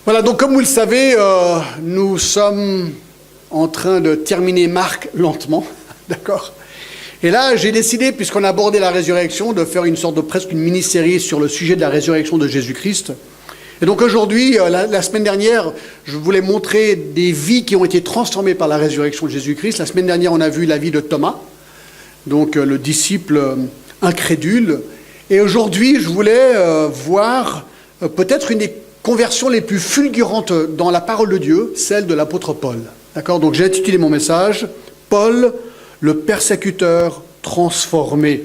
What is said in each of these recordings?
Voilà, donc comme vous le savez, nous sommes en train de terminer Marc lentement, d'accord? Et là, j'ai décidé, puisqu'on a abordé la résurrection, de faire une sorte de presque une mini-série sur le sujet de la résurrection de Jésus-Christ. Et donc aujourd'hui, la semaine dernière, je voulais montrer des vies qui ont été transformées par la résurrection de Jésus-Christ. La semaine dernière, on a vu la vie de Thomas, donc le disciple incrédule. Et aujourd'hui, je voulais voir peut-être une des conversions les plus fulgurantes dans la parole de Dieu, celle de l'apôtre Paul. D'accord? Donc j'ai intitulé mon message « Paul, le persécuteur transformé ».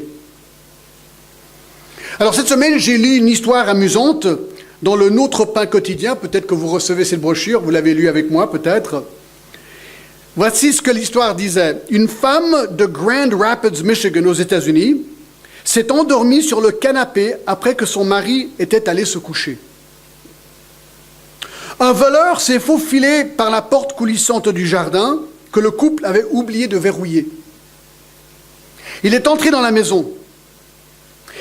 Alors cette semaine, j'ai lu une histoire amusante dans le Notre Pain quotidien. Peut-être que vous recevez cette brochure, vous l'avez lu avec moi peut-être. Voici ce que l'histoire disait. Une femme de Grand Rapids, Michigan, aux États-Unis, s'est endormie sur le canapé après que son mari était allé se coucher. Un voleur s'est faufilé par la porte coulissante du jardin que le couple avait oublié de verrouiller. Il est entré dans la maison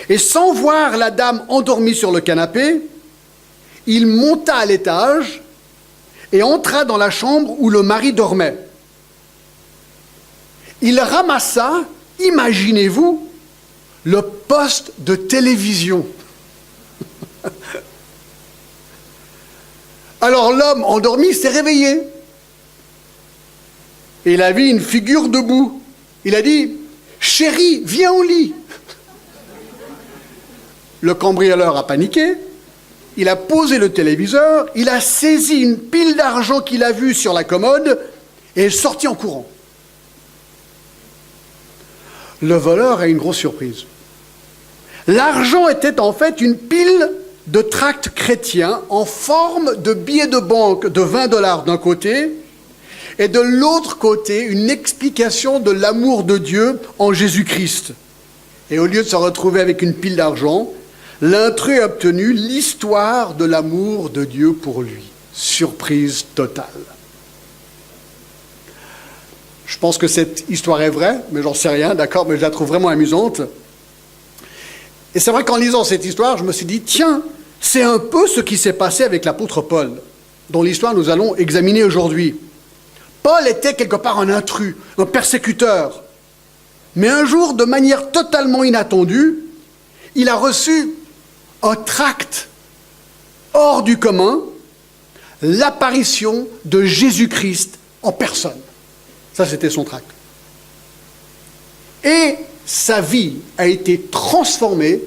et sans voir la dame endormie sur le canapé, il monta à l'étage et entra dans la chambre où le mari dormait. Il ramassa, imaginez-vous, le poste de télévision. Alors l'homme endormi s'est réveillé. Et il a vu une figure debout. Il a dit « Chérie, viens au lit !» Le cambrioleur a paniqué. Il a posé le téléviseur. Il a saisi une pile d'argent qu'il a vue sur la commode et est sorti en courant. Le voleur a une grosse surprise. L'argent était en fait une pile de tracts chrétiens en forme de billets de banque de 20 $ d'un côté et de l'autre côté une explication de l'amour de Dieu en Jésus-Christ. Et au lieu de se retrouver avec une pile d'argent, l'intrus a obtenu l'histoire de l'amour de Dieu pour lui. Surprise totale. Je pense que cette histoire est vraie, mais j'en sais rien, d'accord, mais je la trouve vraiment amusante. Et c'est vrai qu'en lisant cette histoire, je me suis dit, tiens, c'est un peu ce qui s'est passé avec l'apôtre Paul, dont l'histoire nous allons examiner aujourd'hui. Paul était quelque part un intrus, un persécuteur. Mais un jour, de manière totalement inattendue, il a reçu un tract hors du commun, l'apparition de Jésus-Christ en personne. Ça, c'était son tract. Et sa vie a été transformée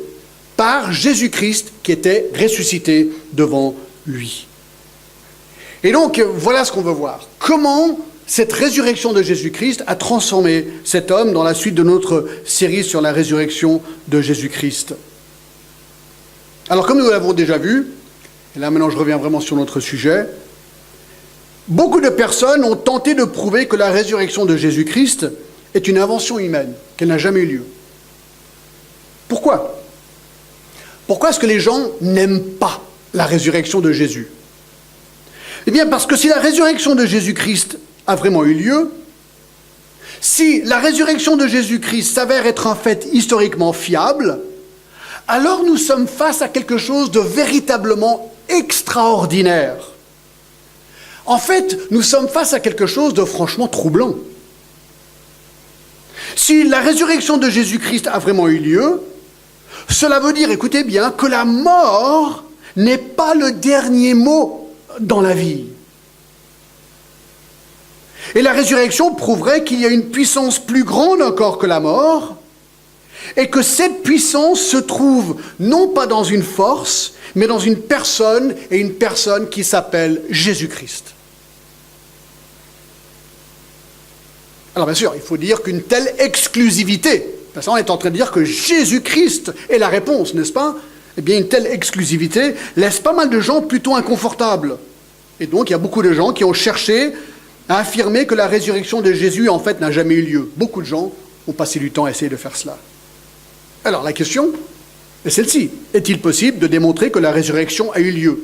par Jésus-Christ qui était ressuscité devant lui. Et donc, voilà ce qu'on veut voir. Comment cette résurrection de Jésus-Christ a transformé cet homme dans la suite de notre série sur la résurrection de Jésus-Christ. Alors, comme nous l'avons déjà vu, et là maintenant je reviens vraiment sur notre sujet, beaucoup de personnes ont tenté de prouver que la résurrection de Jésus-Christ est une invention humaine, qu'elle n'a jamais eu lieu. Pourquoi? Pourquoi est-ce que les gens n'aiment pas la résurrection de Jésus? Eh bien, parce que si la résurrection de Jésus-Christ a vraiment eu lieu, si la résurrection de Jésus-Christ s'avère être un fait historiquement fiable, alors nous sommes face à quelque chose de véritablement extraordinaire. En fait, nous sommes face à quelque chose de franchement troublant. Si la résurrection de Jésus-Christ a vraiment eu lieu, cela veut dire, écoutez bien, que la mort n'est pas le dernier mot dans la vie. Et la résurrection prouverait qu'il y a une puissance plus grande encore que la mort, et que cette puissance se trouve non pas dans une force, mais dans une personne, et une personne qui s'appelle Jésus-Christ. Alors bien sûr, il faut dire qu'une telle exclusivité, parce qu'on est en train de dire que Jésus-Christ est la réponse, n'est-ce pas? Eh bien, une telle exclusivité laisse pas mal de gens plutôt inconfortables. Et donc, il y a beaucoup de gens qui ont cherché à affirmer que la résurrection de Jésus, en fait, n'a jamais eu lieu. Beaucoup de gens ont passé du temps à essayer de faire cela. Alors, la question est celle-ci. Est-il possible de démontrer que la résurrection a eu lieu?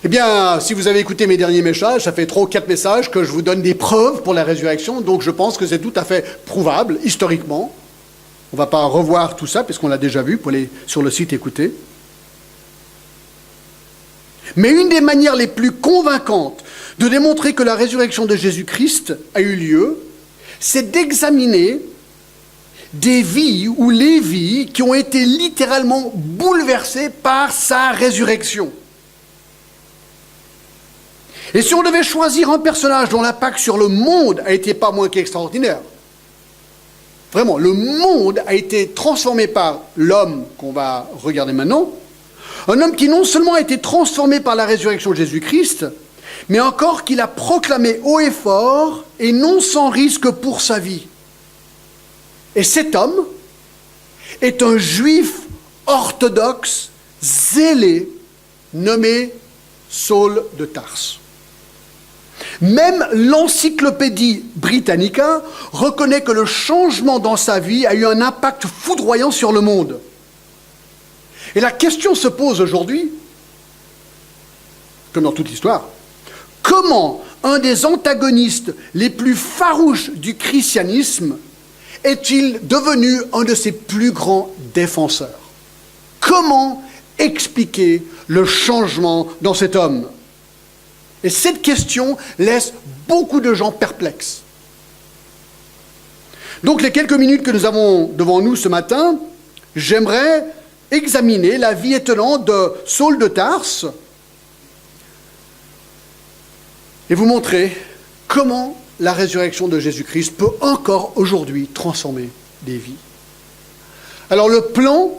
Eh bien, si vous avez écouté mes derniers messages, ça fait 3 ou 4 messages que je vous donne des preuves pour la résurrection, donc je pense que c'est tout à fait prouvable, historiquement. On ne va pas revoir tout ça, puisqu'on l'a déjà vu, pour aller sur le site écouter. Mais une des manières les plus convaincantes de démontrer que la résurrection de Jésus-Christ a eu lieu, c'est d'examiner des vies ou les vies qui ont été littéralement bouleversées par sa résurrection. Et si on devait choisir un personnage dont l'impact sur le monde a été pas moins qu'extraordinaire, vraiment, le monde a été transformé par l'homme qu'on va regarder maintenant, un homme qui non seulement a été transformé par la résurrection de Jésus-Christ, mais encore qu'il a proclamé haut et fort, et non sans risque pour sa vie. Et cet homme est un juif orthodoxe, zélé, nommé Saul de Tarse. Même l'Encyclopédie Britannica reconnaît que le changement dans sa vie a eu un impact foudroyant sur le monde. Et la question se pose aujourd'hui, comme dans toute l'histoire, comment un des antagonistes les plus farouches du christianisme est-il devenu un de ses plus grands défenseurs? Comment expliquer le changement dans cet homme? Et cette question laisse beaucoup de gens perplexes. Donc les quelques minutes que nous avons devant nous ce matin, j'aimerais examiner la vie étonnante de Saul de Tarse et vous montrer comment la résurrection de Jésus-Christ peut encore aujourd'hui transformer des vies. Alors le plan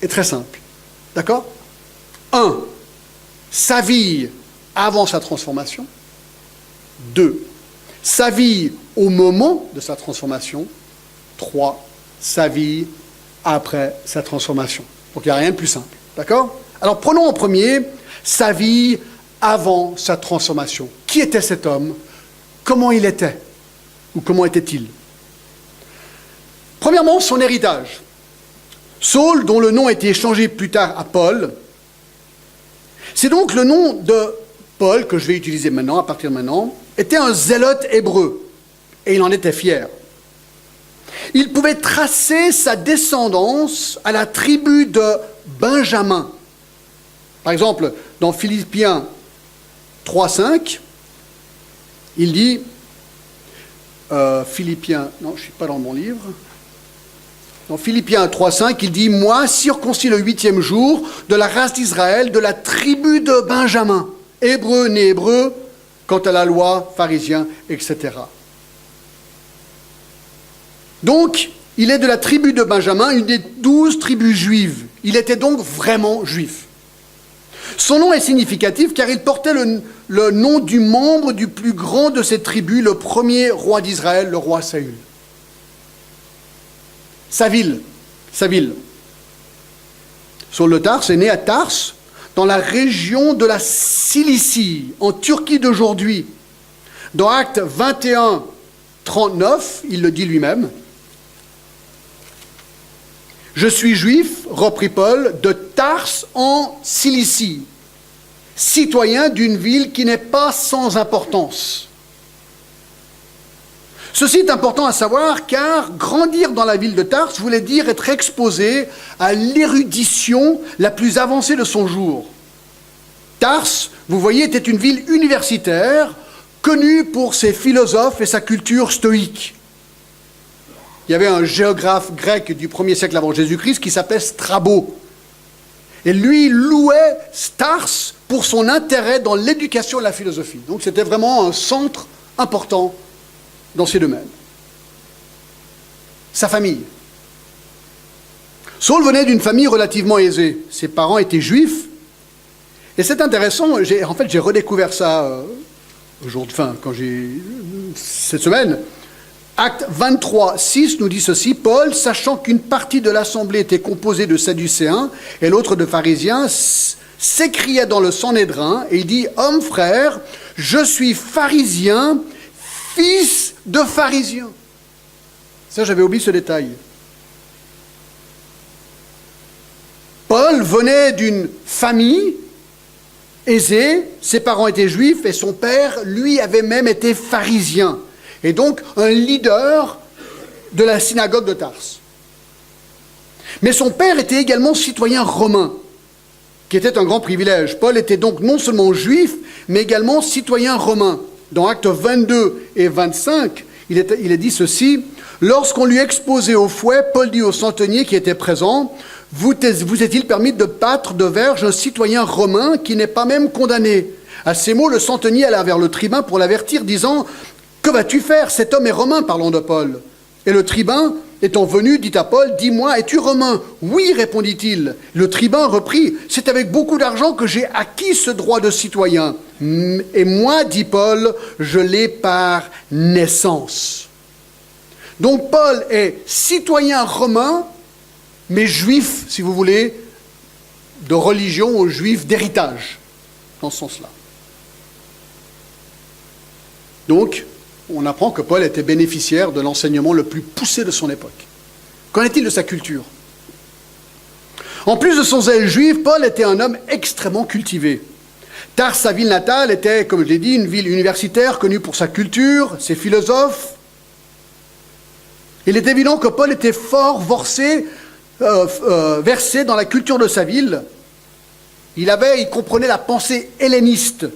est très simple, d'accord? 1. Sa vie avant sa transformation. 2. Sa vie au moment de sa transformation. 3. Sa vie après sa transformation. Donc il n'y a rien de plus simple, d'accord? Alors prenons en premier sa vie avant sa transformation. Qui était cet homme? Comment il était? Ou comment était-il? Premièrement, son héritage. Saul, dont le nom a été changé plus tard à Paul, c'est donc le nom de Paul, que je vais utiliser maintenant, à partir de maintenant, était un zélote hébreu, et il en était fier. Il pouvait tracer sa descendance à la tribu de Benjamin. Par exemple, dans Philippiens 3,5, il dit, Philippiens, non, je ne suis pas dans mon livre, dans Philippiens 3,5, il dit « Moi, circoncis le 8e jour, de la race d'Israël, de la tribu de Benjamin, hébreu, né hébreu, quant à la loi, pharisien, etc. » Donc, il est de la tribu de Benjamin, une des 12 tribus juives. Il était donc vraiment juif. Son nom est significatif car il portait le nom du membre du plus grand de cette tribu, le premier roi d'Israël, le roi Saül. Sa ville. Saul de Tarse est né à Tarse, dans la région de la Cilicie, en Turquie d'aujourd'hui. Dans Actes 21, 39, il le dit lui-même. « Je suis juif, reprit Paul, de Tarse en Cilicie, citoyen d'une ville qui n'est pas sans importance. » Ceci est important à savoir car grandir dans la ville de Tarse voulait dire être exposé à l'érudition la plus avancée de son jour. Tarse, vous voyez, était une ville universitaire connue pour ses philosophes et sa culture stoïque. Il y avait un géographe grec du 1er siècle avant Jésus-Christ qui s'appelait Strabo. Et lui louait Tarse pour son intérêt dans l'éducation et la philosophie. Donc c'était vraiment un centre important dans ces domaines. Sa famille. Saul venait d'une famille relativement aisée. Ses parents étaient juifs. Et c'est intéressant, j'ai redécouvert ça cette semaine. Acte 23, 6 nous dit ceci. Paul, sachant qu'une partie de l'assemblée était composée de Sadducéens et l'autre de pharisiens, s'écria dans le Sanhédrin et il dit « Homme frère, je suis pharisien, fils de pharisien. » Ça, j'avais oublié ce détail. Paul venait d'une famille aisée, ses parents étaient juifs et son père, lui, avait même été pharisien. Et donc un leader de la synagogue de Tarse. Mais son père était également citoyen romain. qui était un grand privilège. Paul était donc non seulement juif, mais également citoyen romain. Dans Actes 22 et 25, il est dit ceci: « Lorsqu'on lui exposait au fouet, Paul dit au centenier qui était présent, « Vous est-il permis de battre de verge un citoyen romain qui n'est pas même condamné ?» À ces mots, le centenier alla vers le tribun pour l'avertir, disant « Que vas-tu faire? Cet homme est romain, parlons de Paul. » Et le tribun, étant venu, dit à Paul, « Dis-moi, es-tu romain ?» ?»« Oui, répondit-il. » Le tribun reprit, « C'est avec beaucoup d'argent que j'ai acquis ce droit de citoyen. Et moi, dit Paul, je l'ai par naissance. » Donc Paul est citoyen romain, mais juif, si vous voulez, de religion ou juif d'héritage, dans ce sens-là. Donc, on apprend que Paul était bénéficiaire de l'enseignement le plus poussé de son époque. Qu'en est-il de sa culture? En plus de son zèle juif, Paul était un homme extrêmement cultivé. Tars, sa ville natale, était, comme je l'ai dit, une ville universitaire connue pour sa culture, ses philosophes. Il est évident que Paul était fort versé dans la culture de sa ville. Il comprenait la pensée helléniste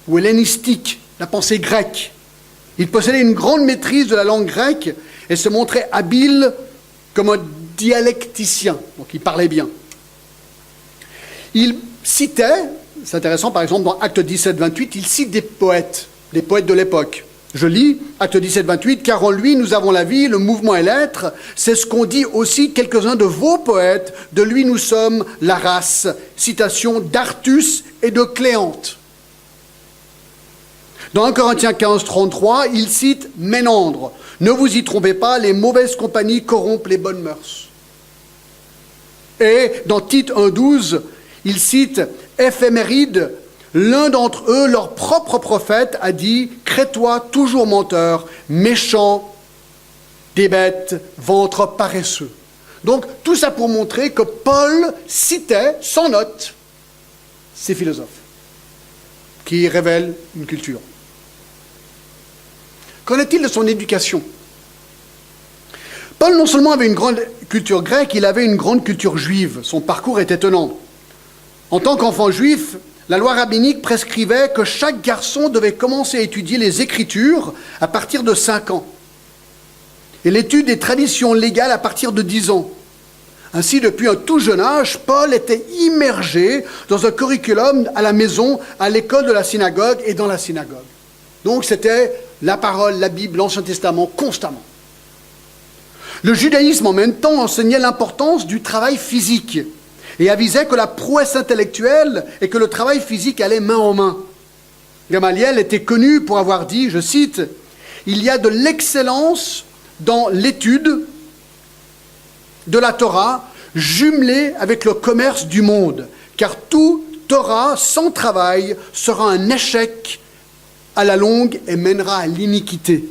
ou hellénistique, la pensée grecque. Il possédait une grande maîtrise de la langue grecque et se montrait habile comme un dialecticien. Donc il parlait bien. Il citait, c'est intéressant, par exemple dans Actes 17, 28, il cite des poètes de l'époque. Je lis Actes 17, 28, « Car en lui nous avons la vie, le mouvement et l'être. C'est ce qu'ont dit aussi quelques-uns de vos poètes. De lui nous sommes la race. » Citation d'Artus et de Cléante. Dans 1 Corinthiens 15, 33, il cite Ménandre. « Ne vous y trompez pas, les mauvaises compagnies corrompent les bonnes mœurs. » Et dans Tite 1, 12, il cite Éphéméride. L'un d'entre eux, leur propre prophète, a dit « Crétois, toujours menteur, méchant, des bêtes, ventre paresseux. » Donc, tout ça pour montrer que Paul citait, sans note, ces philosophes qui révèlent une culture. Qu'en est-il de son éducation? Paul non seulement avait une grande culture grecque, il avait une grande culture juive. Son parcours est étonnant. En tant qu'enfant juif, la loi rabbinique prescrivait que chaque garçon devait commencer à étudier les Écritures à partir de 5 ans et l'étude des traditions légales à partir de 10 ans. Ainsi, depuis un tout jeune âge, Paul était immergé dans un curriculum à la maison, à l'école de la synagogue et dans la synagogue. Donc c'était la parole, la Bible, l'Ancien Testament, constamment. Le judaïsme, en même temps, enseignait l'importance du travail physique et avisait que la prouesse intellectuelle et que le travail physique allaient main en main. Gamaliel était connu pour avoir dit, je cite, « Il y a de l'excellence dans l'étude de la Torah jumelée avec le commerce du monde, car tout Torah sans travail sera un échec à la longue et mènera à l'iniquité. »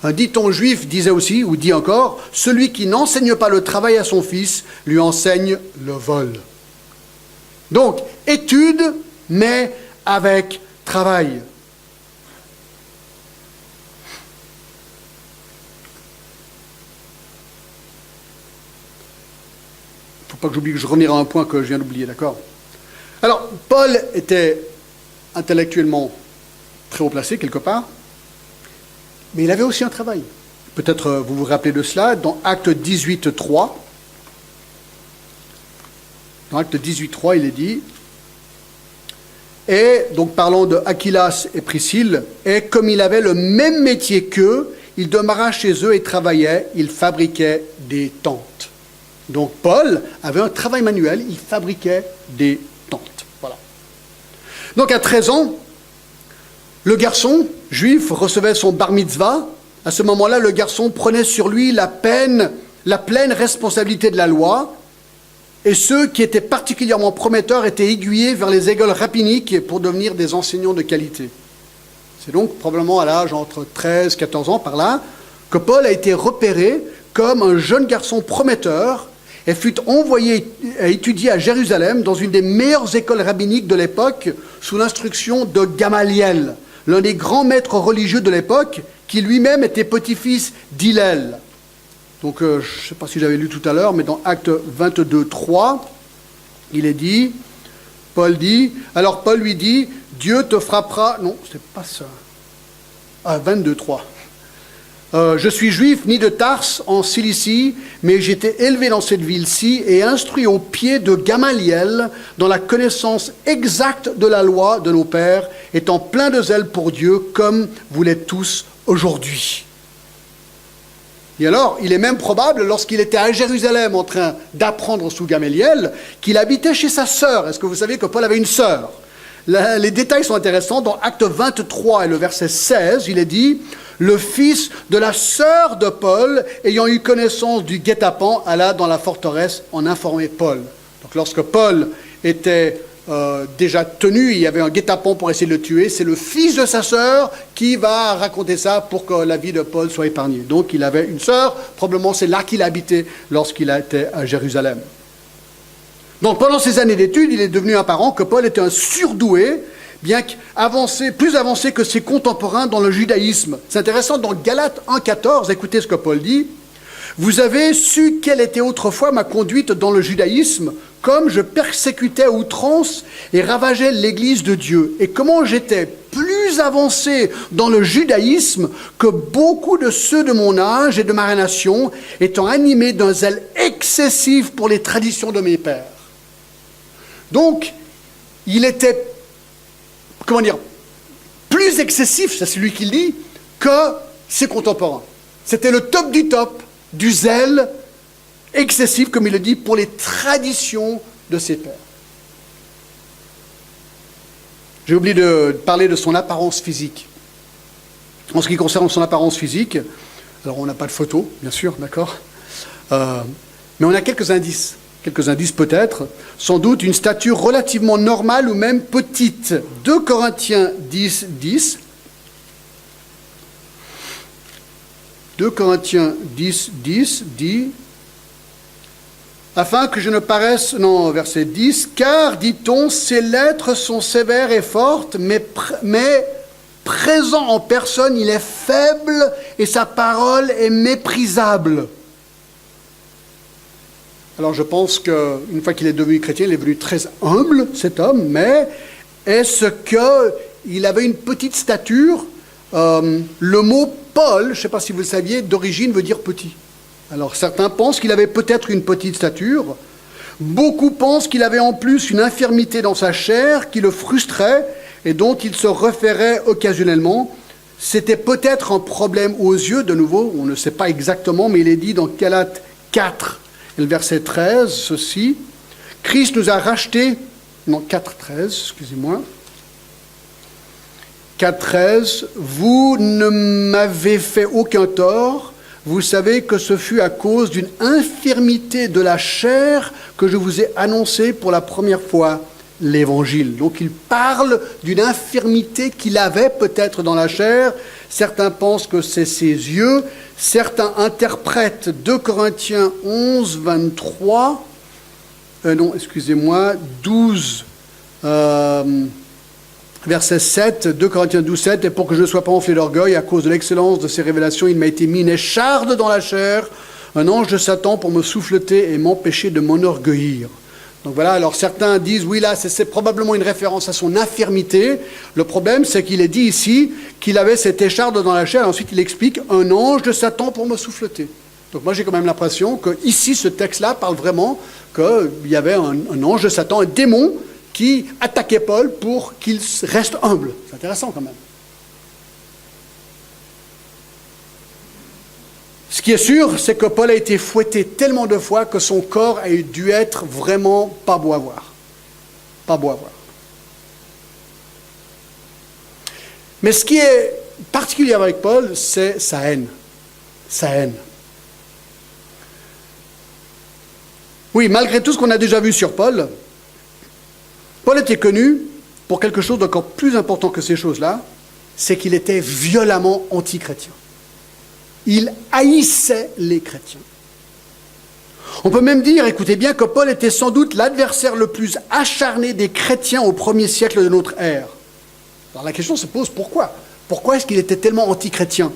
Un dicton juif disait aussi, ou dit encore, « Celui qui n'enseigne pas le travail à son fils, lui enseigne le vol. » Donc, étude, mais avec travail. Il ne faut pas que j'oublie que je reviendrai à un point que je viens d'oublier, d'accord? Alors, Paul était intellectuellement très haut placé, quelque part, mais il avait aussi un travail. Peut-être vous vous rappelez de cela, dans Acte 18, 3. Dans Acte 18, 3, il est dit, et donc parlant de Aquilas et Priscille, et comme il avait le même métier qu'eux, il demeura chez eux et travaillait, il fabriquait des tentes. Donc Paul avait un travail manuel, il fabriquait des tentes. Voilà. Donc à 13 ans, le garçon juif recevait son bar mitzvah. À ce moment-là, le garçon prenait sur lui la pleine responsabilité de la loi. Et ceux qui étaient particulièrement prometteurs étaient aiguillés vers les écoles rabbiniques pour devenir des enseignants de qualité. C'est donc probablement à l'âge entre 13 et 14 ans, par là, que Paul a été repéré comme un jeune garçon prometteur et fut envoyé à étudier à Jérusalem dans une des meilleures écoles rabbiniques de l'époque sous l'instruction de Gamaliel, l'un des grands maîtres religieux de l'époque, qui lui-même était petit-fils d'Hillel. Donc, je ne sais pas si j'avais lu tout à l'heure, mais dans Acte 22, 3, il est dit Alors Paul lui dit, Dieu te frappera... Non, c'est pas ça. Ah, 22:3. Je suis juif, né de Tarse, en Cilicie, mais j'étais élevé dans cette ville-ci et instruit au pied de Gamaliel dans la connaissance exacte de la loi de nos pères, étant plein de zèle pour Dieu, comme vous l'êtes tous aujourd'hui. Et alors, il est même probable, lorsqu'il était à Jérusalem en train d'apprendre sous Gamaliel, qu'il habitait chez sa sœur. Est-ce que vous savez que Paul avait une sœur ? Les détails sont intéressants. Dans Acte 23 et le verset 16, il est dit... Le fils de la sœur de Paul, ayant eu connaissance du guet-apens, alla dans la forteresse en informer Paul. Donc lorsque Paul était déjà tenu, il y avait un guet-apens pour essayer de le tuer, c'est le fils de sa sœur qui va raconter ça pour que la vie de Paul soit épargnée. Donc il avait une sœur, probablement c'est là qu'il habitait lorsqu'il était à Jérusalem. Donc pendant ces années d'études, il est devenu apparent que Paul était un surdoué, bien qu'avancé, plus avancé que ses contemporains dans le judaïsme. C'est intéressant, dans Galates 1,14, écoutez ce que Paul dit. « Vous avez su quelle était autrefois ma conduite dans le judaïsme, comme je persécutais à outrance et ravageais l'Église de Dieu, et comment j'étais plus avancé dans le judaïsme que beaucoup de ceux de mon âge et de ma nation, étant animés d'un zèle excessif pour les traditions de mes pères. » Donc, il était plus excessif, c'est lui qui le dit, que ses contemporains. C'était le top du zèle excessif, comme il le dit, pour les traditions de ses pères. J'ai oublié de parler de son apparence physique. En ce qui concerne son apparence physique, alors on n'a pas de photo, bien sûr, d'accord, mais on a quelques indices peut-être, sans doute une stature relativement normale ou même petite. 2 Corinthiens 10, 10. 2 Corinthiens 10, 10 dit, afin que je ne paraisse, non, verset 10, car, dit-on, ces lettres sont sévères et fortes, mais présent en personne, il est faible et sa parole est méprisable. Alors je pense qu'une fois qu'il est devenu chrétien, il est devenu très humble, cet homme, mais est-ce qu'il avait une petite stature? Le mot Paul, je ne sais pas si vous le saviez, d'origine veut dire petit. Alors certains pensent qu'il avait peut-être une petite stature, beaucoup pensent qu'il avait en plus une infirmité dans sa chair qui le frustrait et dont il se référait occasionnellement. C'était peut-être un problème aux yeux, de nouveau, on ne sait pas exactement, mais il est dit dans Galates 4, et le verset 13, ceci, Christ nous a rachetés, non, 4.13, excusez-moi, 4.13, vous ne m'avez fait aucun tort, vous savez que ce fut à cause d'une infirmité de la chair que je vous ai annoncé pour la première fois l'Évangile. Donc il parle d'une infirmité qu'il avait peut-être dans la chair. Certains pensent que c'est ses yeux. Certains interprètent 2 Corinthiens 11, 23. 12, verset 7. 2 Corinthiens 12, 7. Et pour que je ne sois pas enflé d'orgueil, à cause de l'excellence de ces révélations, il m'a été mis une écharde dans la chair, un ange de Satan pour me souffleter et m'empêcher de m'enorgueillir. Donc voilà, alors certains disent, oui là, c'est probablement une référence à son infirmité. Le problème, c'est qu'il est dit ici qu'il avait cette écharde dans la chair, et ensuite il explique, un ange de Satan pour me souffleter. Donc moi j'ai quand même l'impression que ici, ce texte-là parle vraiment qu'il y avait un ange de Satan, un démon, qui attaquait Paul pour qu'il reste humble. C'est intéressant quand même. Ce qui est sûr, c'est que Paul a été fouetté tellement de fois que son corps a dû être vraiment pas beau à voir. Pas beau à voir. Mais ce qui est particulier avec Paul, c'est sa haine. Sa haine. Oui, malgré tout ce qu'on a déjà vu sur Paul, Paul était connu pour quelque chose d'encore plus important que ces choses-là, c'est qu'il était violemment anti-chrétien. Il haïssait les chrétiens. On peut même dire, écoutez bien, que Paul était sans doute l'adversaire le plus acharné des chrétiens au 1er siècle de notre ère. Alors la question se pose, pourquoi? Pourquoi est-ce qu'il était tellement anti-chrétien?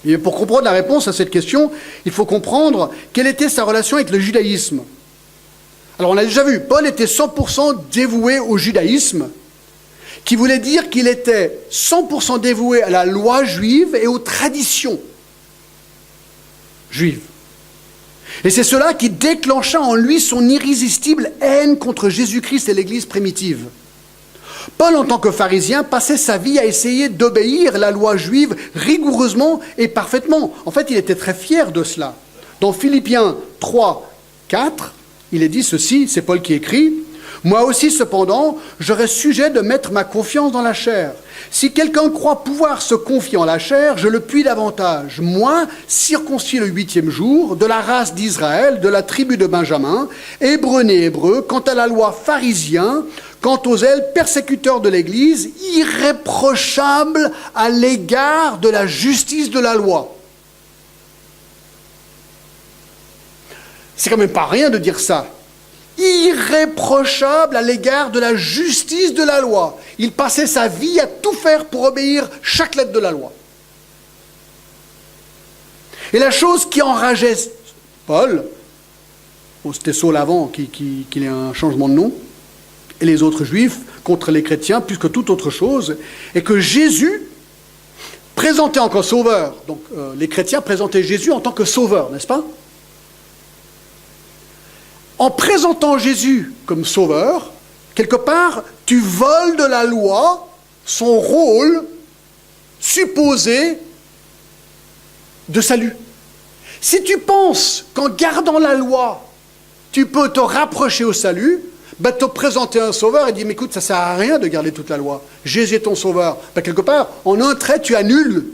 Et pour comprendre la réponse à cette question, il faut comprendre quelle était sa relation avec le judaïsme. Alors on a déjà vu, Paul était 100% dévoué au judaïsme, qui voulait dire qu'il était 100% dévoué à la loi juive et aux traditions juives. Et c'est cela qui déclencha en lui son irrésistible haine contre Jésus-Christ et l'Église primitive. Paul, en tant que pharisien, passait sa vie à essayer d'obéir à la loi juive rigoureusement et parfaitement. En fait, il était très fier de cela. Dans Philippiens 3, 4, il est dit ceci, c'est Paul qui écrit « Moi aussi, cependant, j'aurais sujet de mettre ma confiance dans la chair. Si quelqu'un croit pouvoir se confier en la chair, je le puis davantage. Moi, circoncis le 8e jour, de la race d'Israël, de la tribu de Benjamin, hébreu né hébreu, quant à la loi pharisien, quant aux ailes persécuteurs de l'Église, irréprochable à l'égard de la justice de la loi. » C'est quand même pas rien de dire ça. Irréprochable à l'égard de la justice de la loi. Il passait sa vie à tout faire pour obéir chaque lettre de la loi. Et la chose qui enrageait Paul, c'était Saul avant qu'il ait un changement de nom, et les autres juifs contre les chrétiens, plus que toute autre chose, est que Jésus présentait encore sauveur. Donc les chrétiens présentaient Jésus en tant que sauveur, n'est-ce pas ? En présentant Jésus comme sauveur, quelque part, tu voles de la loi son rôle supposé de salut. Si tu penses qu'en gardant la loi, tu peux te rapprocher au salut, te présenter un sauveur et dire, mais écoute, ça ne sert à rien de garder toute la loi. Jésus est ton sauveur. Quelque part, en un trait, tu annules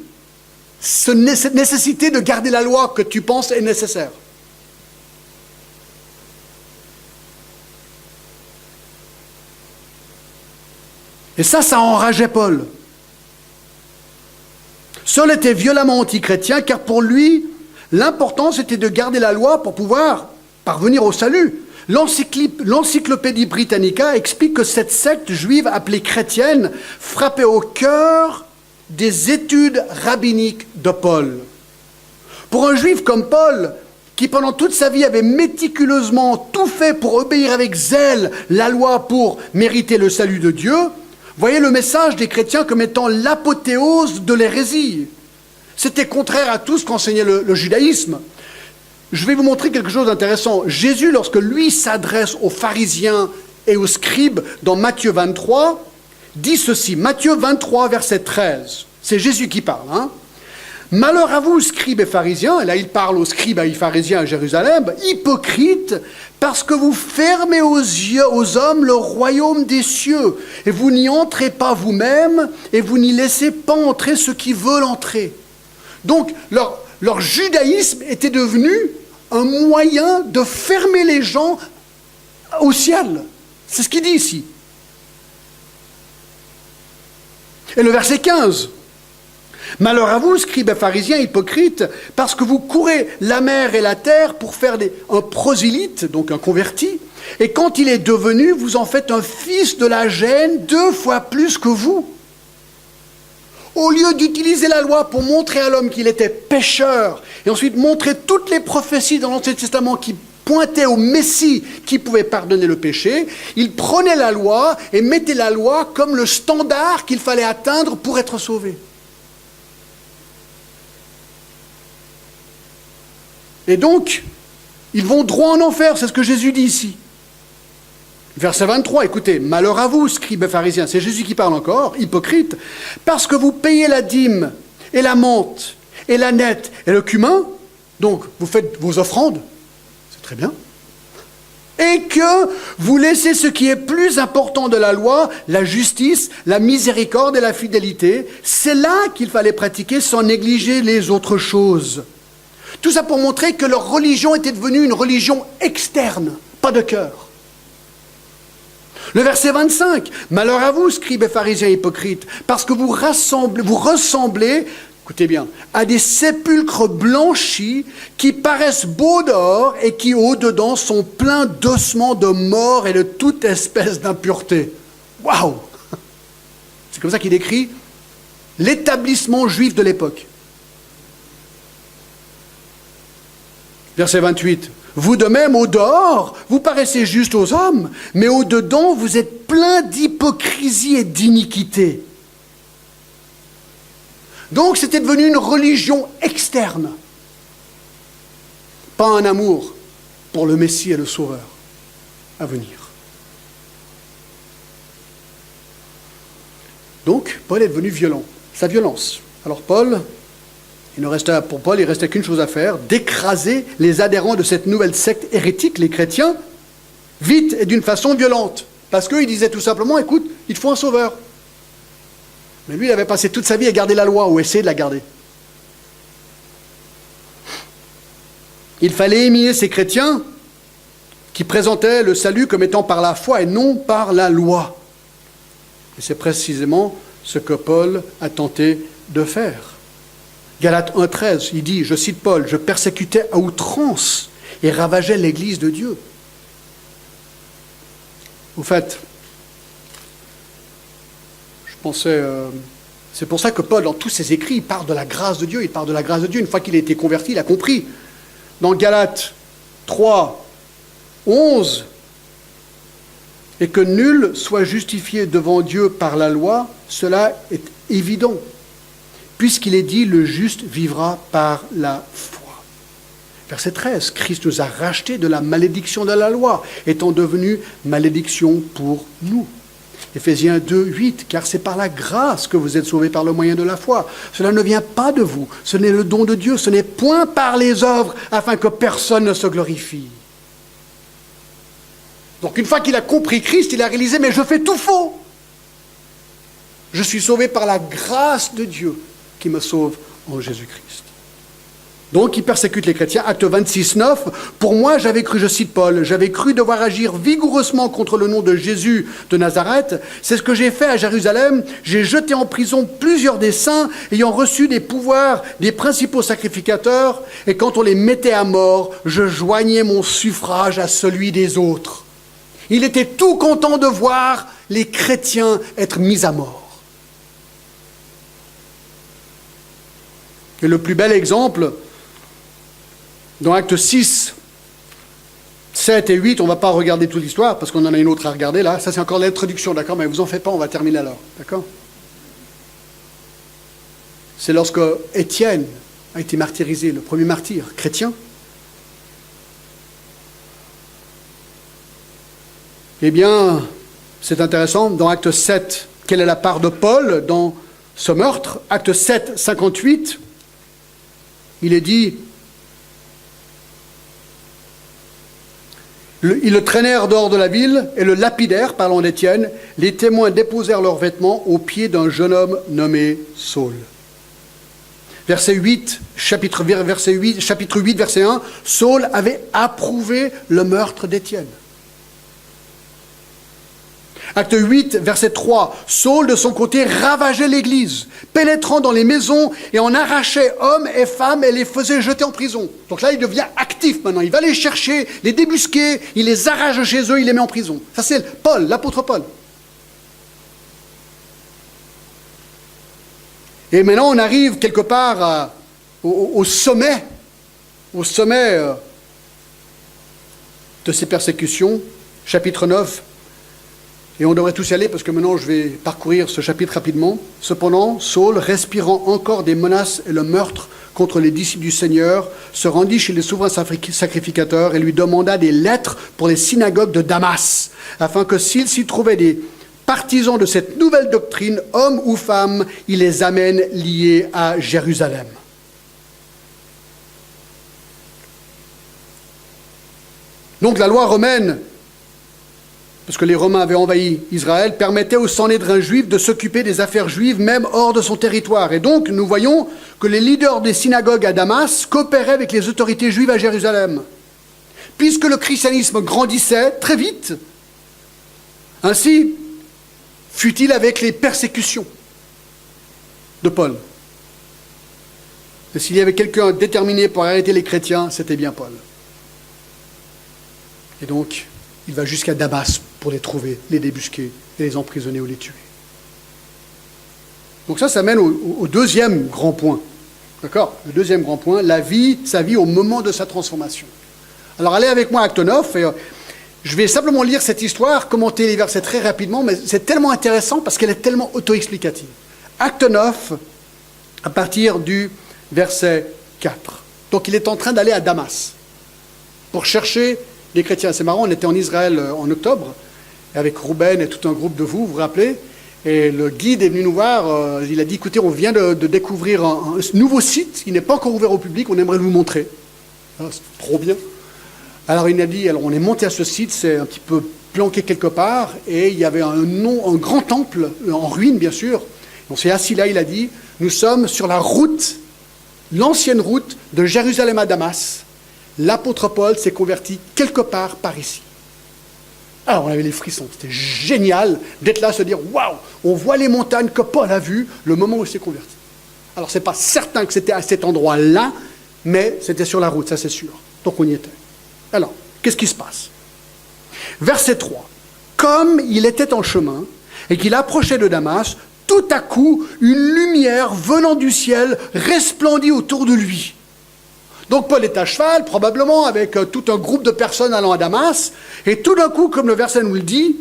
cette nécessité de garder la loi que tu penses est nécessaire. Et ça enrageait Paul. Saul était violemment antichrétien, car pour lui, l'important c'était de garder la loi pour pouvoir parvenir au salut. L'Encyclopédie Britannica explique que cette secte juive appelée chrétienne frappait au cœur des études rabbiniques de Paul. Pour un juif comme Paul, qui pendant toute sa vie avait méticuleusement tout fait pour obéir avec zèle la loi pour mériter le salut de Dieu, voyez le message des chrétiens comme étant l'apothéose de l'hérésie. C'était contraire à tout ce qu'enseignait le judaïsme. Je vais vous montrer quelque chose d'intéressant. Jésus, lorsque lui s'adresse aux pharisiens et aux scribes dans Matthieu 23, dit ceci. Matthieu 23, verset 13. C'est Jésus qui parle. Malheur à vous, scribes et pharisiens, et là il parle aux scribes et aux pharisiens à Jérusalem, hypocrites, parce que vous fermez aux hommes le royaume des cieux, et vous n'y entrez pas vous-même, et vous n'y laissez pas entrer ceux qui veulent entrer. Donc leur judaïsme était devenu un moyen de fermer les gens au ciel. C'est ce qu'il dit ici. Et le verset 15. Malheur à vous, scribes et pharisiens hypocrites, parce que vous courez la mer et la terre pour faire un prosélyte, donc un converti, et quand il est devenu, vous en faites un fils de la gêne 2 fois plus que vous. Au lieu d'utiliser la loi pour montrer à l'homme qu'il était pécheur, et ensuite montrer toutes les prophéties dans l'Ancien Testament qui pointaient au Messie qui pouvait pardonner le péché, il prenait la loi et mettait la loi comme le standard qu'il fallait atteindre pour être sauvé. Et donc, ils vont droit en enfer, c'est ce que Jésus dit ici. Verset 23, écoutez, malheur à vous, scribes et pharisiens, c'est Jésus qui parle encore, hypocrite, parce que vous payez la dîme et la menthe et la nette et le cumin, donc vous faites vos offrandes, c'est très bien, et que vous laissez ce qui est plus important de la loi, la justice, la miséricorde et la fidélité, c'est là qu'il fallait pratiquer sans négliger les autres choses. Tout ça pour montrer que leur religion était devenue une religion externe, pas de cœur. Le verset 25, « Malheur à vous, scribes et pharisiens hypocrites, parce que vous ressemblez, écoutez bien, à des sépulcres blanchis qui paraissent beaux dehors et qui au-dedans sont pleins d'ossements de mort et de toute espèce d'impureté. » Waouh! C'est comme ça qu'il décrit l'établissement juif de l'époque. Verset 28. Vous de même, au dehors, vous paraissez juste aux hommes, mais au dedans, vous êtes plein d'hypocrisie et d'iniquité. Donc c'était devenu une religion externe, pas un amour pour le Messie et le Sauveur à venir. Donc Paul est devenu violent, sa violence. Alors pour Paul, il restait qu'une chose à faire, d'écraser les adhérents de cette nouvelle secte hérétique, les chrétiens, vite et d'une façon violente. Parce qu'il disait tout simplement, écoute, il te faut un sauveur. Mais lui, il avait passé toute sa vie à garder la loi, ou essayer de la garder. Il fallait éliminer ces chrétiens qui présentaient le salut comme étant par la foi et non par la loi. Et c'est précisément ce que Paul a tenté de faire. Galates 1,13, il dit, je cite Paul, « Je persécutais à outrance et ravageais l'Église de Dieu. » Au fait, c'est pour ça que Paul, dans tous ses écrits, il parle de la grâce de Dieu. Il parle de la grâce de Dieu. Une fois qu'il a été converti, il a compris. Dans Galates 3, 11, « Et que nul soit justifié devant Dieu par la loi, cela est évident. Puisqu'il est dit, le juste vivra par la foi. » Verset 13, « Christ nous a rachetés de la malédiction de la loi, étant devenu malédiction pour nous. » Éphésiens 2, 8, « Car c'est par la grâce que vous êtes sauvés par le moyen de la foi. Cela ne vient pas de vous, ce n'est le don de Dieu, ce n'est point par les œuvres, afin que personne ne se glorifie. » Donc une fois qu'il a compris Christ, il a réalisé, mais je fais tout faux. Je suis sauvé par la grâce de Dieu qui me sauve en Jésus-Christ. Donc il persécute les chrétiens. Acte 26, 9. « Pour moi, j'avais cru, je cite Paul, j'avais cru devoir agir vigoureusement contre le nom de Jésus de Nazareth. C'est ce que j'ai fait à Jérusalem. J'ai jeté en prison plusieurs des saints ayant reçu des pouvoirs des principaux sacrificateurs. Et quand on les mettait à mort, je joignais mon suffrage à celui des autres. » Il était tout content de voir les chrétiens être mis à mort. Et le plus bel exemple, dans Actes 6, 7 et 8, on ne va pas regarder toute l'histoire, parce qu'on en a une autre à regarder là. Ça, c'est encore l'introduction, d'accord? Mais vous en faites pas, on va terminer alors, d'accord? C'est lorsque Étienne a été martyrisé, le premier martyr chrétien. Eh bien, c'est intéressant, dans Acte 7, quelle est la part de Paul dans ce meurtre? Acte 7, 58, il est dit, ils le traînèrent dehors de la ville et le lapidèrent, parlant d'Étienne. Les témoins déposèrent leurs vêtements aux pieds d'un jeune homme nommé Saul. Verset 8, chapitre 8, verset 1, Saul avait approuvé le meurtre d'Étienne. Acte 8, verset 3, Saul, de son côté, ravageait l'Église, pénétrant dans les maisons et en arrachait hommes et femmes et les faisait jeter en prison. Donc là, il devient actif maintenant. Il va les chercher, les débusquer, il les arrache chez eux, il les met en prison. Ça, c'est Paul, l'apôtre Paul. Et maintenant, on arrive quelque part au sommet de ces persécutions, chapitre 9. Et on devrait tous y aller parce que maintenant je vais parcourir ce chapitre rapidement. Cependant, Saul, respirant encore des menaces et le meurtre contre les disciples du Seigneur, se rendit chez les souverains sacrificateurs et lui demanda des lettres pour les synagogues de Damas, afin que s'il s'y trouvait des partisans de cette nouvelle doctrine, hommes ou femmes, il les amène liés à Jérusalem. Donc la loi romaine, parce que les Romains avaient envahi Israël, permettait au Sanhédrin juif de s'occuper des affaires juives, même hors de son territoire. Et donc, nous voyons que les leaders des synagogues à Damas coopéraient avec les autorités juives à Jérusalem. Puisque le christianisme grandissait très vite, ainsi fut-il avec les persécutions de Paul. Et s'il y avait quelqu'un déterminé pour arrêter les chrétiens, c'était bien Paul. Et donc, il va jusqu'à Damas pour les trouver, les débusquer, et les emprisonner ou les tuer. Donc ça mène au deuxième grand point. D'accord? Le deuxième grand point, sa vie au moment de sa transformation. Alors allez avec moi à Acte 9, et je vais simplement lire cette histoire, commenter les versets très rapidement, mais c'est tellement intéressant parce qu'elle est tellement auto-explicative. Acte 9, à partir du verset 4. Donc il est en train d'aller à Damas pour chercher les chrétiens. C'est marrant, on était en Israël en octobre, avec Ruben et tout un groupe de vous vous rappelez, et le guide est venu nous voir, il a dit, écoutez, on vient de découvrir un nouveau site, il n'est pas encore ouvert au public, on aimerait vous montrer. Ah, c'est trop bien. Alors il a dit, alors on est monté à ce site, c'est un petit peu planqué quelque part, et il y avait un grand temple, en ruine bien sûr. On s'est assis là, il a dit, nous sommes sur la route, l'ancienne route de Jérusalem à Damas. L'apôtre Paul s'est converti quelque part par ici. Alors on avait les frissons, c'était génial d'être là, se dire, waouh, on voit les montagnes que Paul a vues le moment où il s'est converti. Alors c'est pas certain que c'était à cet endroit-là, mais c'était sur la route, ça c'est sûr. Donc on y était. Alors, qu'est-ce qui se passe? Verset 3. Comme il était en chemin et qu'il approchait de Damas, tout à coup, une lumière venant du ciel resplendit autour de lui. Donc Paul est à cheval, probablement avec tout un groupe de personnes allant à Damas, et tout d'un coup, comme le verset nous le dit,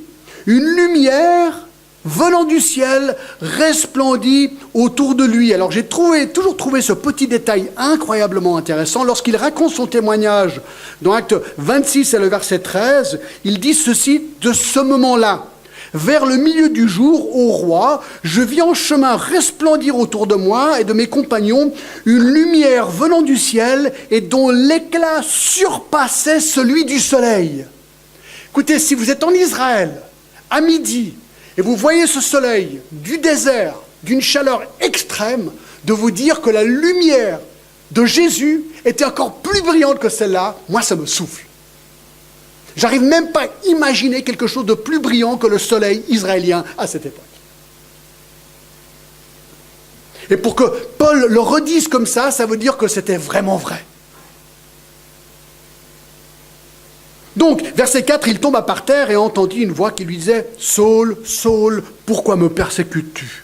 une lumière venant du ciel resplendit autour de lui. Alors j'ai toujours trouvé ce petit détail incroyablement intéressant. Lorsqu'il raconte son témoignage dans Acte 26 et le verset 13, il dit ceci de ce moment-là. Vers le milieu du jour, ô roi, je vis en chemin resplendir autour de moi et de mes compagnons une lumière venant du ciel et dont l'éclat surpassait celui du soleil. Écoutez, si vous êtes en Israël, à midi, et vous voyez ce soleil du désert, d'une chaleur extrême, de vous dire que la lumière de Jésus était encore plus brillante que celle-là, moi ça me souffle. J'arrive même pas à imaginer quelque chose de plus brillant que le soleil israélien à cette époque. Et pour que Paul le redise comme ça veut dire que c'était vraiment vrai. Donc, verset 4, il tomba par terre et entendit une voix qui lui disait « Saul, Saul, pourquoi me persécutes-tu »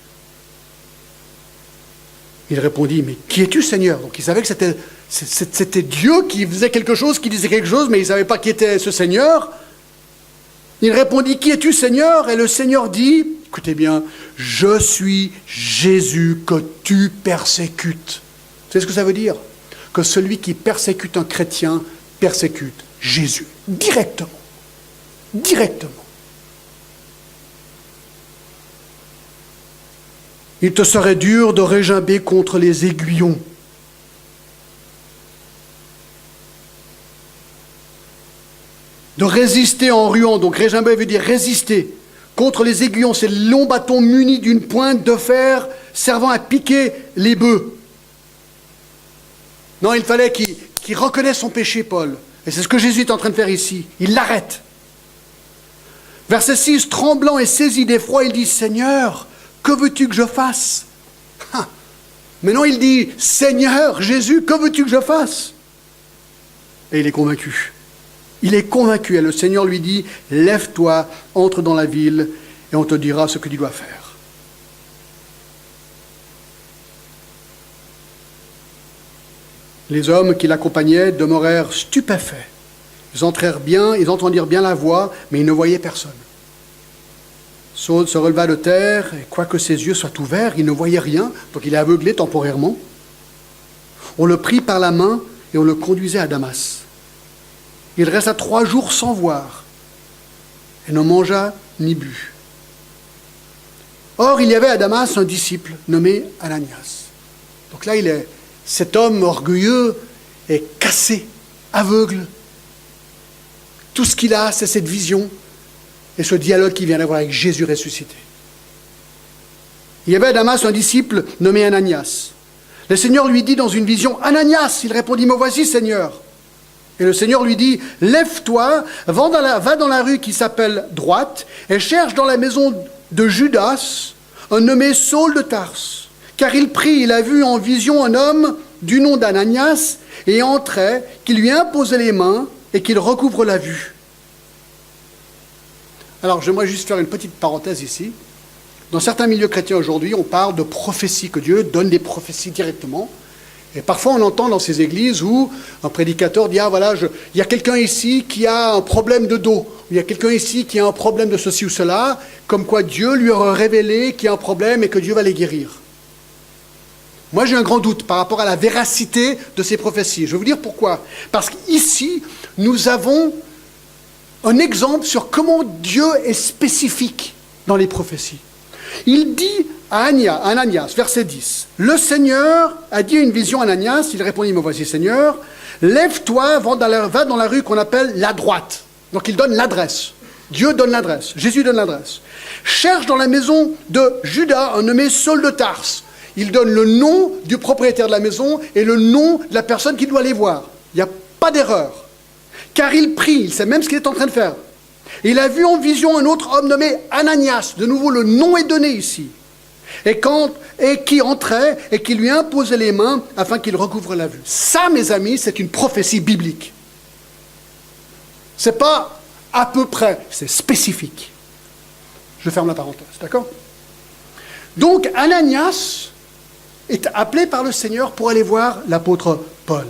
Il répondit « Mais qui es-tu, Seigneur ?» Donc il savait que c'était Dieu qui faisait quelque chose, qui disait quelque chose, mais il ne savait pas qui était ce Seigneur. Il répondit « Qui es-tu, Seigneur ?» Et le Seigneur dit « Écoutez bien, je suis Jésus que tu persécutes. » Vous savez ce que ça veut dire? Que celui qui persécute un chrétien persécute Jésus, directement. Directement. Il te serait dur de régimber contre les aiguillons. De résister en ruant, donc régimber veut dire résister. Contre les aiguillons, c'est le long bâton muni d'une pointe de fer servant à piquer les bœufs. Non, il fallait qu'il reconnaisse son péché, Paul. Et c'est ce que Jésus est en train de faire ici. Il l'arrête. Verset 6, tremblant et saisi d'effroi, il dit « Seigneur, que veux-tu que je fasse ?» Mais non, il dit « Seigneur, Jésus, que veux-tu que je fasse ?» Et il est convaincu. Il est convaincu. Et le Seigneur lui dit « Lève-toi, entre dans la ville, et on te dira ce que tu dois faire. » Les hommes qui l'accompagnaient demeurèrent stupéfaits. Ils entendirent bien la voix, mais ils ne voyaient personne. Saul se releva de terre, et quoique ses yeux soient ouverts, il ne voyait rien, donc il est aveuglé temporairement. On le prit par la main et on le conduisait à Damas. Il resta 3 jours sans voir, et ne mangea ni but. Or, il y avait à Damas un disciple nommé Ananias. Donc là, cet homme orgueilleux est cassé, aveugle. Tout ce qu'il a, c'est cette vision et ce dialogue qu'il vient d'avoir avec Jésus ressuscité. Il y avait à Damas un disciple nommé Ananias. Le Seigneur lui dit dans une vision, « Ananias !» Il répondit, « Me voici, Seigneur. » Et le Seigneur lui dit, « Lève-toi, va dans la rue qui s'appelle Droite et cherche dans la maison de Judas un nommé Saul de Tarse. Car il a vu en vision un homme du nom d'Ananias et entrait, qui lui imposait les mains et qu'il recouvre la vue. » Alors, j'aimerais juste faire une petite parenthèse ici. Dans certains milieux chrétiens aujourd'hui, on parle de prophétie, que Dieu donne des prophéties directement. Et parfois, on entend dans ces églises où un prédicateur dit « Ah voilà, il y a quelqu'un ici qui a un problème de dos. Il y a quelqu'un ici qui a un problème de ceci ou cela. » Comme quoi Dieu lui aurait révélé qu'il y a un problème et que Dieu va les guérir. Moi, j'ai un grand doute par rapport à la véracité de ces prophéties. Je vais vous dire pourquoi. Parce qu'ici, nous avons un exemple sur comment Dieu est spécifique dans les prophéties. Il dit à Ananias, verset 10, « Le Seigneur a dit une vision à Ananias, il répondit, me voici Seigneur, lève-toi, va dans la rue qu'on appelle la droite. » Donc il donne l'adresse. Dieu donne l'adresse. Jésus donne l'adresse. « Cherche dans la maison de Judas un nommé Saul de Tarse. » Il donne le nom du propriétaire de la maison et le nom de la personne qui doit aller voir. Il n'y a pas d'erreur. Car il prie, il sait même ce qu'il est en train de faire. Il a vu en vision un autre homme nommé Ananias. De nouveau, le nom est donné ici. Et qui entrait et qui lui imposait les mains afin qu'il recouvre la vue. Ça, mes amis, c'est une prophétie biblique. C'est pas à peu près, c'est spécifique. Je ferme la parenthèse, d'accord? Donc, Ananias est appelé par le Seigneur pour aller voir l'apôtre Paul.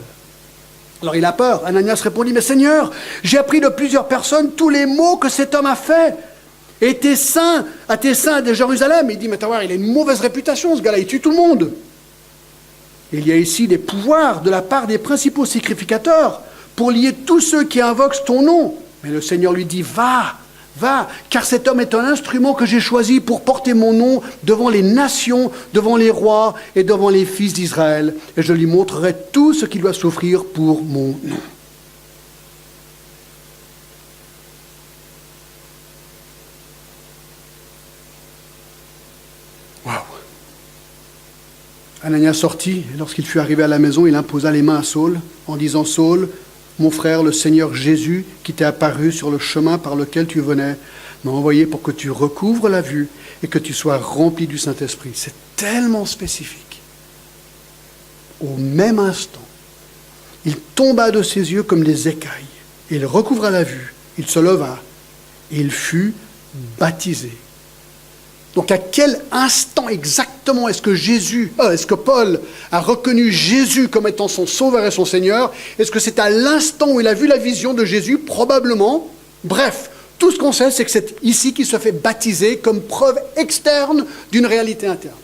Alors il a peur. Ananias répondit, « Mais Seigneur, j'ai appris de plusieurs personnes tous les maux que cet homme a fait. Et tes saints de Jérusalem. » Il dit, « Mais t'as voir, il a une mauvaise réputation, ce gars-là, il tue tout le monde. » Il y a ici des pouvoirs de la part des principaux sacrificateurs pour lier tous ceux qui invoquent ton nom. Mais le Seigneur lui dit, « Va, car cet homme est un instrument que j'ai choisi pour porter mon nom devant les nations, devant les rois et devant les fils d'Israël. Et je lui montrerai tout ce qu'il doit souffrir pour mon nom. » Waouh! Ananias sortit, et lorsqu'il fut arrivé à la maison, il imposa les mains à Saul, en disant, « Saul, mon frère, le Seigneur Jésus, qui t'est apparu sur le chemin par lequel tu venais, m'a envoyé pour que tu recouvres la vue et que tu sois rempli du Saint-Esprit. » C'est tellement spécifique. Au même instant, il tomba de ses yeux comme des écailles. Il recouvra la vue, il se leva et il fut baptisé. Donc à quel instant exactement est-ce que Paul a reconnu Jésus comme étant son sauveur et son Seigneur? Est-ce que c'est à l'instant où il a vu la vision de Jésus? Probablement. Bref, tout ce qu'on sait, c'est que c'est ici qu'il se fait baptiser comme preuve externe d'une réalité interne.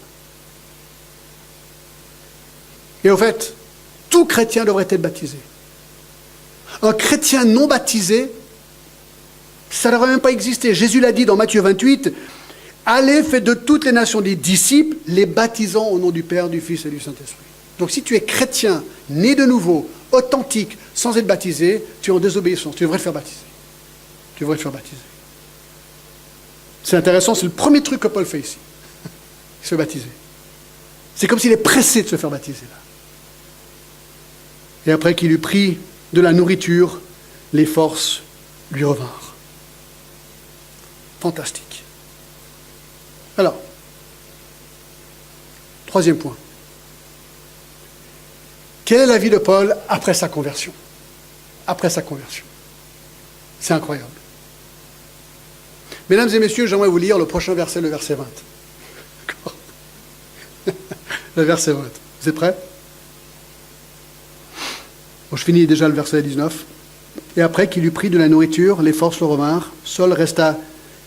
Et au fait, tout chrétien devrait être baptisé. Un chrétien non baptisé, ça ne devrait même pas exister. Jésus l'a dit dans Matthieu 28, « Allez, faites de toutes les nations des disciples, les baptisant au nom du Père, du Fils et du Saint-Esprit. » Donc si tu es chrétien, né de nouveau, authentique, sans être baptisé, tu es en désobéissance. Tu devrais te faire baptiser. Tu devrais te faire baptiser. C'est intéressant, c'est le premier truc que Paul fait ici. Il se fait baptiser. C'est comme s'il est pressé de se faire baptiser là. Et après qu'il eut pris de la nourriture, les forces lui revinrent. Fantastique. Alors, troisième point. Quelle est la vie de Paul après sa conversion? Après sa conversion. C'est incroyable. Mesdames et messieurs, j'aimerais vous lire le prochain verset, le verset 20. D'accord? Le verset 20. Vous êtes prêts? Bon, je finis déjà le verset 19. Et après qu'il eut pris de la nourriture, les forces le revinrent. Saul resta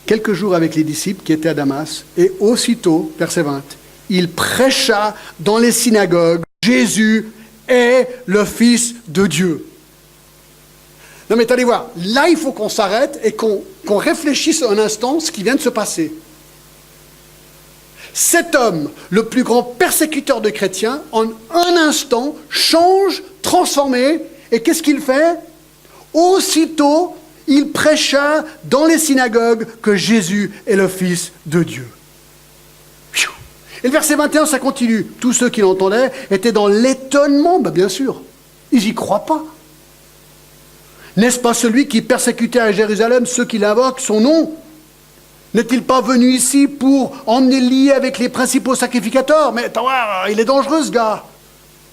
quelques jours avec les disciples qui étaient à Damas, et aussitôt, verset 20, il prêcha dans les synagogues, Jésus est le Fils de Dieu. Non mais allez voir, là il faut qu'on s'arrête et qu'on réfléchisse un instant ce qui vient de se passer. Cet homme, le plus grand persécuteur de chrétiens, en un instant, change, transformé, et qu'est-ce qu'il fait? Aussitôt, il prêcha dans les synagogues que Jésus est le Fils de Dieu. Et le verset 21, ça continue. Tous ceux qui l'entendaient étaient dans l'étonnement. Ben bien sûr, ils n'y croient pas. N'est-ce pas celui qui persécutait à Jérusalem ceux qui l'invoquent, son nom? N'est-il pas venu ici pour emmener lié avec les principaux sacrificateurs? Mais attends, il est dangereux ce gars.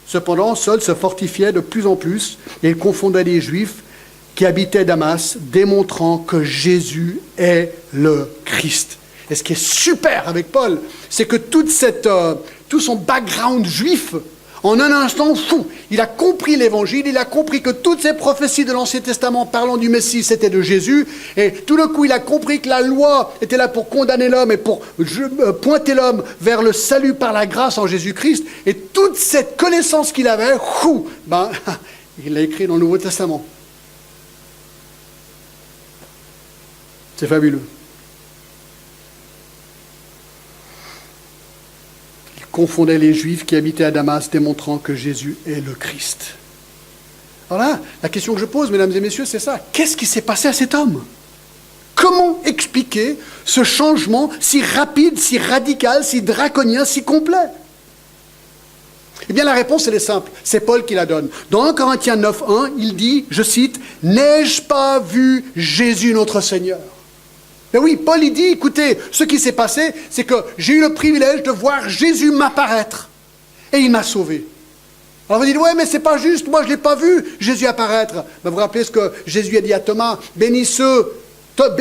Cependant, Saul se fortifiait de plus en plus et il confondait les Juifs qui habitait Damas, démontrant que Jésus est le Christ. Et ce qui est super avec Paul, c'est que tout son background juif, En un instant, fou, il a compris l'évangile, il a compris que toutes ces prophéties de l'Ancien Testament parlant du Messie, c'était de Jésus. Et tout d'un coup, il a compris que la loi était là pour condamner l'homme et pour pointer l'homme vers le salut par la grâce en Jésus-Christ. Et toute cette connaissance qu'il avait, fou, il l'a écrit dans le Nouveau Testament. C'est fabuleux. Confondait les Juifs qui habitaient à Damas, démontrant que Jésus est le Christ. Alors là, la question que je pose, mesdames et messieurs, c'est ça. Qu'est-ce qui s'est passé à cet homme? Comment expliquer ce changement si rapide, si radical, si draconien, si complet? Eh bien, la réponse, elle est simple. C'est Paul qui la donne. Dans 1 Corinthiens 9:1, il dit, je cite, « N'ai-je pas vu Jésus notre Seigneur ?» Mais oui, Paul, il dit, écoutez, ce qui s'est passé, c'est que j'ai eu le privilège de voir Jésus m'apparaître. Et il m'a sauvé. Alors vous dites, ouais, mais c'est pas juste, moi je ne l'ai pas vu, Jésus apparaître. Ben, vous vous rappelez ce que Jésus a dit à Thomas, bénis ceux, toi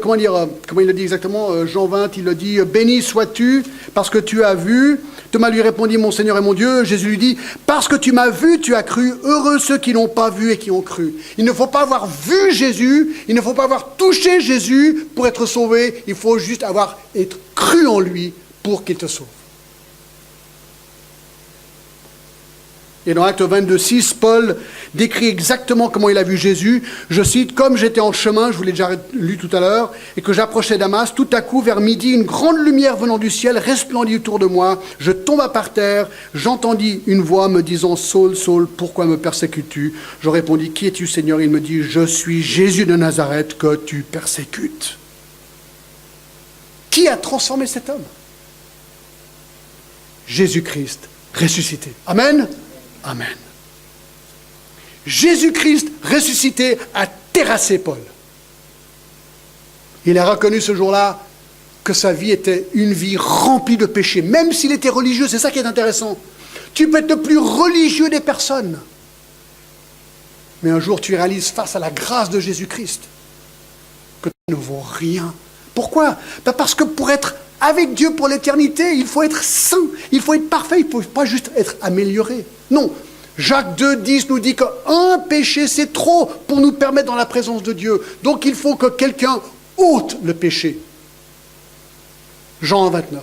comment il le dit exactement, Jean 20, il le dit, béni sois-tu parce que tu as vu. Thomas lui répondit, mon Seigneur et mon Dieu. Jésus lui dit, parce que tu m'as vu, tu as cru. Heureux ceux qui n'ont pas vu et qui ont cru. Il ne faut pas avoir vu Jésus, il ne faut pas avoir touché Jésus pour être sauvé. Il faut juste être cru en lui pour qu'il te sauve. Et dans Actes 22:6, Paul décrit exactement comment il a vu Jésus. Je cite, « Comme j'étais en chemin, je vous l'ai déjà lu tout à l'heure, et que j'approchais Damas, tout à coup, vers midi, une grande lumière venant du ciel resplendit autour de moi. Je tomba par terre, j'entendis une voix me disant, « Saul, Saul, pourquoi me persécutes-tu » Je répondis, « Qui es-tu, Seigneur » Il me dit, « Je suis Jésus de Nazareth que tu persécutes. » Qui a transformé cet homme? Jésus-Christ ressuscité. Amen. Amen. Jésus-Christ ressuscité a terrassé Paul. Il a reconnu ce jour-là que sa vie était une vie remplie de péchés, même s'il était religieux. C'est ça qui est intéressant. Tu peux être le plus religieux des personnes, mais un jour tu réalises face à la grâce de Jésus-Christ que tu ne vaux rien. Pourquoi? Parce que pour être avec Dieu pour l'éternité, il faut être saint, il faut être parfait, il ne faut pas juste être amélioré. Non, Jacques 2:10 nous dit qu'un péché, c'est trop pour nous permettre dans la présence de Dieu. Donc il faut que quelqu'un ôte le péché. Jean 29.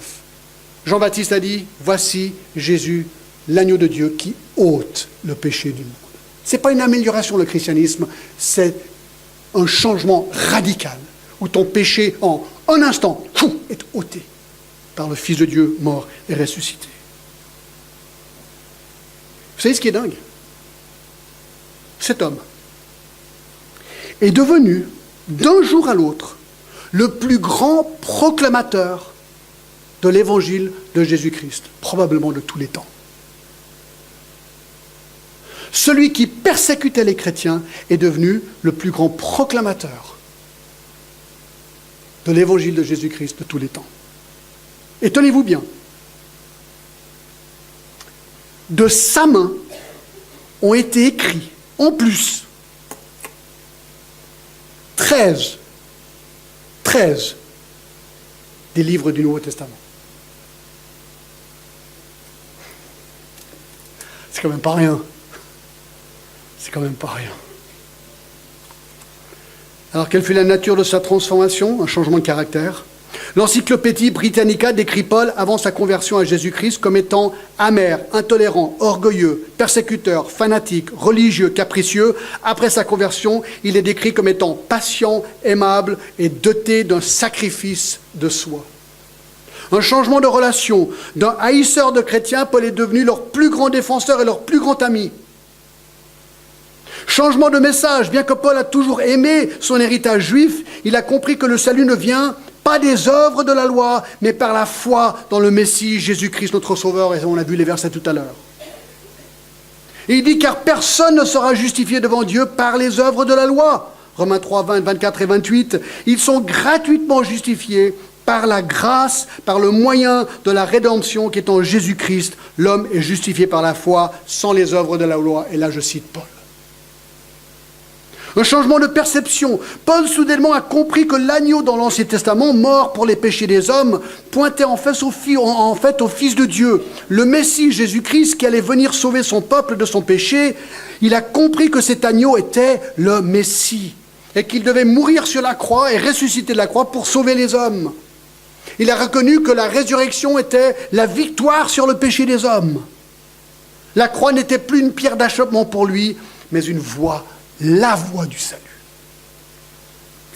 Jean-Baptiste a dit, voici Jésus, l'agneau de Dieu qui ôte le péché du monde. Ce n'est pas une amélioration le christianisme, c'est un changement radical, où ton péché en un instant est ôté par le Fils de Dieu mort et ressuscité. Vous savez ce qui est dingue? Cet homme est devenu, d'un jour à l'autre, le plus grand proclamateur de l'évangile de Jésus-Christ, probablement de tous les temps. Celui qui persécutait les chrétiens est devenu le plus grand proclamateur de l'évangile de Jésus-Christ de tous les temps. Et tenez-vous bien, de sa main ont été écrits, en plus, 13 des livres du Nouveau Testament. C'est quand même pas rien. C'est quand même pas rien. Alors, quelle fut la nature de sa transformation? Un changement de caractère. L'Encyclopédie Britannica décrit Paul avant sa conversion à Jésus-Christ comme étant amer, intolérant, orgueilleux, persécuteur, fanatique, religieux, capricieux. Après sa conversion, il est décrit comme étant patient, aimable et doté d'un sacrifice de soi. Un changement de relation. D'un haïsseur de chrétiens, Paul est devenu leur plus grand défenseur et leur plus grand ami. Changement de message. Bien que Paul a toujours aimé son héritage juif, il a compris que le salut ne vient pas des œuvres de la loi, mais par la foi dans le Messie, Jésus-Christ, notre Sauveur. Et on a vu les versets tout à l'heure. Et il dit, car personne ne sera justifié devant Dieu par les œuvres de la loi. Romains 3, 20, 24 et 28. Ils sont gratuitement justifiés par la grâce, par le moyen de la rédemption qui est en Jésus-Christ. L'homme est justifié par la foi, sans les œuvres de la loi. Et là, je cite Paul. Un changement de perception. Paul soudainement a compris que l'agneau dans l'Ancien Testament, mort pour les péchés des hommes, pointait en fait au Fils de Dieu, le Messie Jésus-Christ qui allait venir sauver son peuple de son péché. Il a compris que cet agneau était le Messie et qu'il devait mourir sur la croix et ressusciter de la croix pour sauver les hommes. Il a reconnu que la résurrection était la victoire sur le péché des hommes. La croix n'était plus une pierre d'achoppement pour lui, mais une voie, la voie du salut.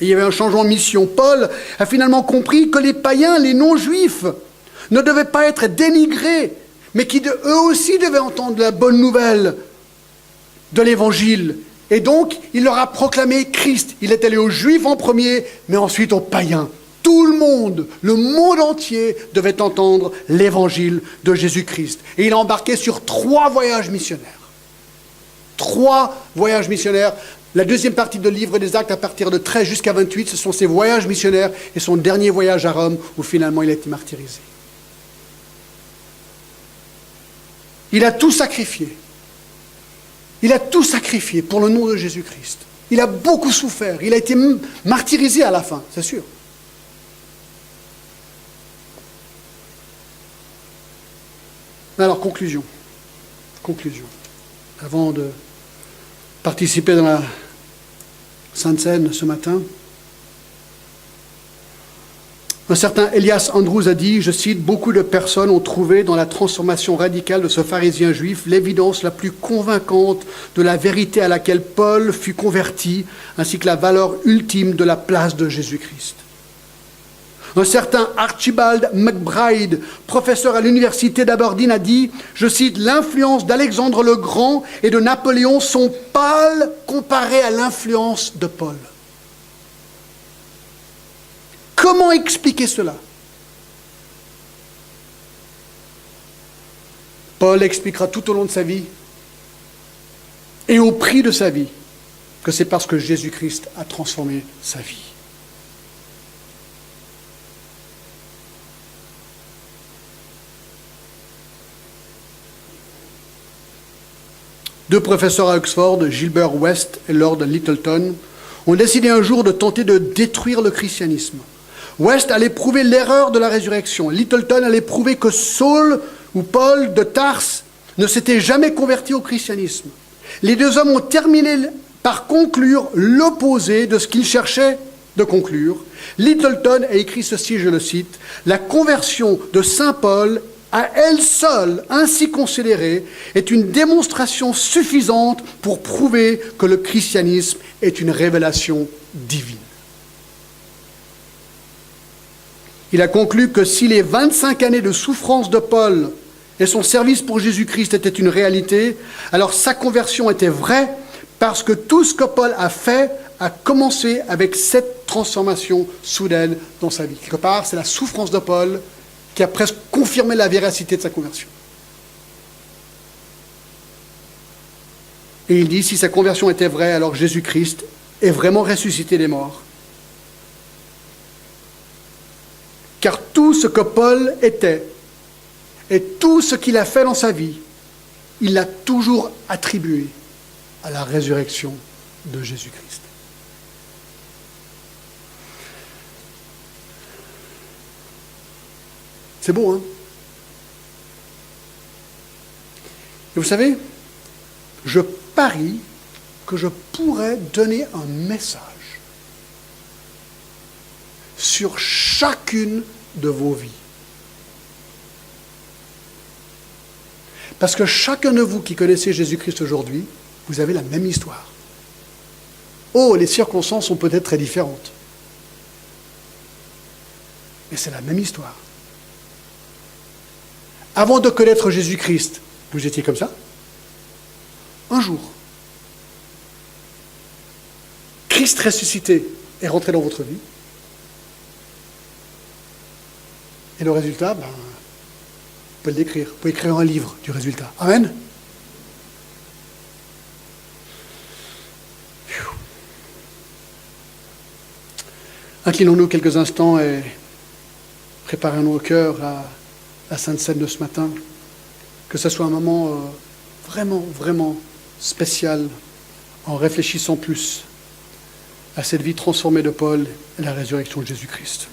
Et il y avait un changement de mission. Paul a finalement compris que les païens, les non-juifs, ne devaient pas être dénigrés, mais qu'eux aussi devaient entendre la bonne nouvelle de l'Évangile. Et donc, il leur a proclamé Christ. Il est allé aux Juifs en premier, mais ensuite aux païens. Tout le monde entier devait entendre l'Évangile de Jésus-Christ. Et il a embarqué sur 3 voyages missionnaires. 3 voyages missionnaires. La deuxième partie du livre des Actes, à partir de 13 jusqu'à 28, ce sont ses voyages missionnaires et son dernier voyage à Rome, où finalement il a été martyrisé. Il a tout sacrifié. Il a tout sacrifié pour le nom de Jésus-Christ. Il a beaucoup souffert. Il a été martyrisé à la fin, c'est sûr. Alors, conclusion. Avant de participer dans la Sainte Seine ce matin, un certain Elias Andrews a dit, je cite, « Beaucoup de personnes ont trouvé dans la transformation radicale de ce pharisien juif l'évidence la plus convaincante de la vérité à laquelle Paul fut converti, ainsi que la valeur ultime de la place de Jésus-Christ. » Un certain Archibald McBride, professeur à l'université d'Aberdeen, a dit, je cite, « L'influence d'Alexandre le Grand et de Napoléon sont pâles comparées à l'influence de Paul. » Comment expliquer cela? Paul expliquera tout au long de sa vie et au prix de sa vie que c'est parce que Jésus-Christ a transformé sa vie. Deux professeurs à Oxford, Gilbert West et Lord Lyttelton, ont décidé un jour de tenter de détruire le christianisme. West allait prouver l'erreur de la résurrection. Lyttelton allait prouver que Saul ou Paul de Tarse ne s'était jamais converti au christianisme. Les deux hommes ont terminé par conclure l'opposé de ce qu'ils cherchaient de conclure. Lyttelton a écrit ceci, je le cite, « La conversion de saint Paul à elle seule, ainsi considérée, est une démonstration suffisante pour prouver que le christianisme est une révélation divine. » Il a conclu que si les 25 années de souffrance de Paul et son service pour Jésus-Christ étaient une réalité, alors sa conversion était vraie parce que tout ce que Paul a fait a commencé avec cette transformation soudaine dans sa vie. Quelque part, c'est la souffrance de Paul qui a presque confirmé la véracité de sa conversion. Et il dit, si sa conversion était vraie, alors Jésus-Christ est vraiment ressuscité des morts. Car tout ce que Paul était et tout ce qu'il a fait dans sa vie, il l'a toujours attribué à la résurrection de Jésus-Christ. C'est beau, hein? Et vous savez, je parie que je pourrais donner un message sur chacune de vos vies. Parce que chacun de vous qui connaissez Jésus-Christ aujourd'hui, vous avez la même histoire. Oh, les circonstances sont peut-être très différentes. Mais c'est la même histoire. Avant de connaître Jésus-Christ, vous étiez comme ça? Un jour, Christ ressuscité est rentré dans votre vie. Et le résultat, vous pouvez le décrire. Vous pouvez écrire un livre du résultat. Amen. Inclinons-nous quelques instants et préparons nos cœurs à la Sainte Seine de ce matin. Que ce soit un moment vraiment, vraiment spécial en réfléchissant plus à cette vie transformée de Paul et la résurrection de Jésus-Christ.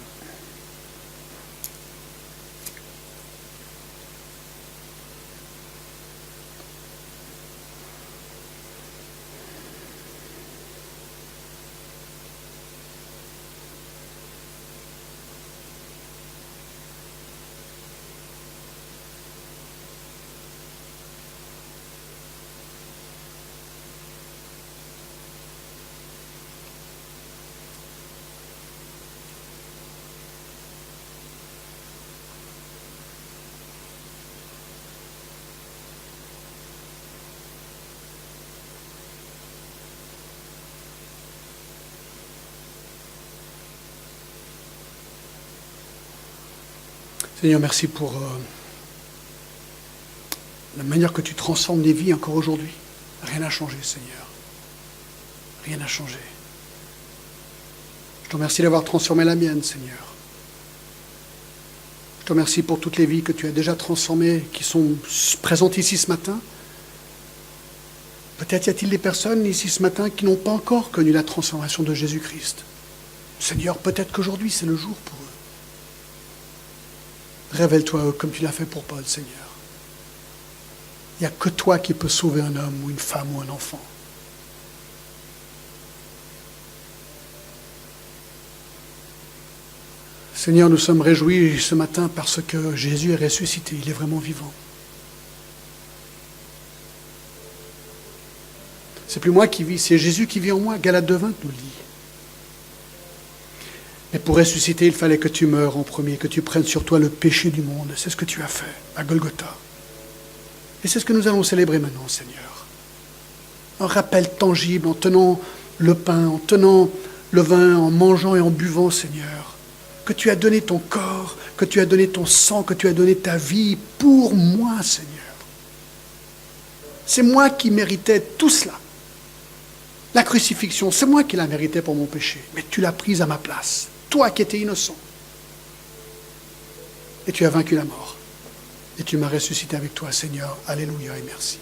Seigneur, merci pour la manière que tu transformes des vies encore aujourd'hui. Rien n'a changé, Seigneur. Rien n'a changé. Je te remercie d'avoir transformé la mienne, Seigneur. Je te remercie pour toutes les vies que tu as déjà transformées, qui sont présentes ici ce matin. Peut-être y a-t-il des personnes ici ce matin qui n'ont pas encore connu la transformation de Jésus-Christ. Seigneur, peut-être qu'aujourd'hui c'est le jour pour eux. Révèle-toi à eux comme tu l'as fait pour Paul, Seigneur. Il n'y a que toi qui peux sauver un homme ou une femme ou un enfant. Seigneur, nous sommes réjouis ce matin parce que Jésus est ressuscité, il est vraiment vivant. C'est plus moi qui vis, c'est Jésus qui vit en moi. Galates 2:20 nous le dit. Mais pour ressusciter, il fallait que tu meures en premier, que tu prennes sur toi le péché du monde. C'est ce que tu as fait à Golgotha. Et c'est ce que nous allons célébrer maintenant, Seigneur. Un rappel tangible en tenant le pain, en tenant le vin, en mangeant et en buvant, Seigneur. Que tu as donné ton corps, que tu as donné ton sang, que tu as donné ta vie pour moi, Seigneur. C'est moi qui méritais tout cela. La crucifixion, c'est moi qui la méritais pour mon péché. Mais tu l'as prise à ma place. Toi qui étais innocent. Et tu as vaincu la mort. Et tu m'as ressuscité avec toi, Seigneur. Alléluia et merci.